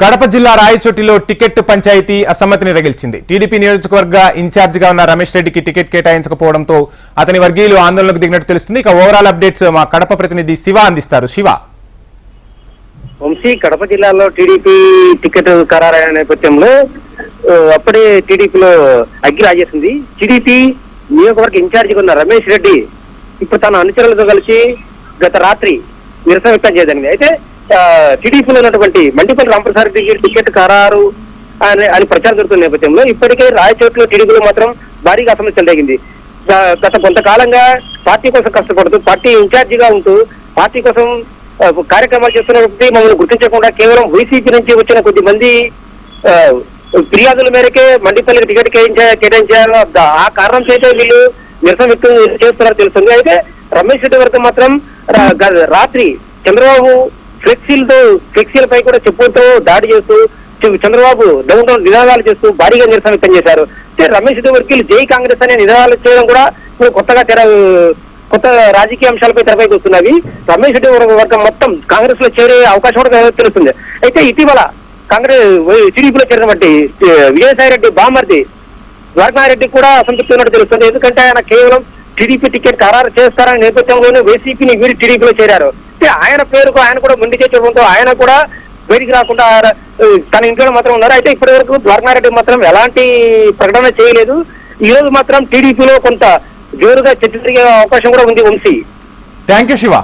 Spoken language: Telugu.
కడప జిల్లా రాయచోటిలో టికెట్ పంచాయతీ అసమ్మతిని రగిల్చింది. టీడీపీ నియోజకవర్గ ఇన్ఛార్జిగా ఉన్న రమేష్ రెడ్డికి టికెట్ కేటాయించకపోవడంతో అతని వర్గీయులు ఆందోళనకు దిగినట్టు తెలుస్తుంది. ఇక ఓవరాల్ అప్డేట్స్ మా కడప ప్రతినిధి శివ అందిస్తారు. శివ, వంశీ, కడప జిల్లాలో టీడీపీ టికెట్ ఖరారైన నేపథ్యంలో అప్పుడే టీడీపీలో అగ్గి రాజేసింది. టీడీపీ నియోజకవర్గ ఇన్ఛార్జిగా ఉన్న రమేష్ రెడ్డి ఇప్పుడు తన అనుచరులతో కలిసి గత రాత్రి నిరసన వ్యక్తం చేయడానికి అయితే టీడీపీలో ఉన్నటువంటి మండిపల్లి రామప్రసాద్ రెడ్డికి టికెట్ ఖరారు అని ప్రచారం జరుగుతున్న నేపథ్యంలో ఇప్పటికే రాయచోట్లో టీడీపీలో మాత్రం భారీగా అసమ్మతి చెలరేగింది. గత కొంతకాలంగా పార్టీ కోసం కష్టపడుతూ పార్టీ ఇన్ఛార్జిగా ఉంటూ పార్టీ కోసం కార్యక్రమాలు చేస్తున్నటువంటి మమ్మల్ని గుర్తించకుండా కేవలం వైసీపీ నుంచి వచ్చిన కొద్ది మంది ఫిర్యాదుల మేరకే మండిపల్లికి టికెట్ కేటాయించారు. ఆ కారణం చేత వీళ్ళు నిరసన వ్యక్తం చేస్తున్నారు తెలుస్తుంది. అయితే రమేష్ రెడ్డి వర్గం మాత్రం రాత్రి చంద్రబాబు ఫ్లెక్సీలపై కూడా చెప్పులతో దాడి చేస్తూ చంద్రబాబు డౌన్ డౌన్ నినాదాలు చేస్తూ భారీగా నిరసన వ్యక్తం చేశారు. రమేష్ రెడ్డి వర్గీయులు జై కాంగ్రెస్ అనే నినాదాలు చేయడం కూడా కొత్తగా కొత్త రాజకీయ అంశాలపై తెరపైకి వస్తున్నవి. రమేష్ రెడ్డి వర్గం మొత్తం కాంగ్రెస్ లో చేరే అవకాశం కూడా తెలుస్తుంది. అయితే ఇటీవల కాంగ్రెస్ టీడీపీలో చేరినటువంటి విజయసాయి రెడ్డి బామర్ది ద్వారకారెడ్డి కూడా అసంతృప్తి ఉన్నట్టు తెలుస్తుంది. ఎందుకంటే ఆయన కేవలం టీడీపీ టికెట్ ఖరారు చేస్తారనే నేపథ్యంలోనే వైసీపీని వీరి టీడీపీలో చేరారు. ఆయన పేరుకు ఆయన కూడా మొండి చేయడంతో ఆయన కూడా బయటికి రాకుండా తన ఇంట్లో మాత్రం ఉన్నారు. అయితే ఇప్పటి వరకు ద్వారకారెడ్డి మాత్రం ఎలాంటి ప్రకటన చేయలేదు. ఈ రోజు మాత్రం టీడీపీలో కొంత జోరుగా చర్చ జరిగే అవకాశం కూడా ఉంది. Vamshi, thank you Shiva.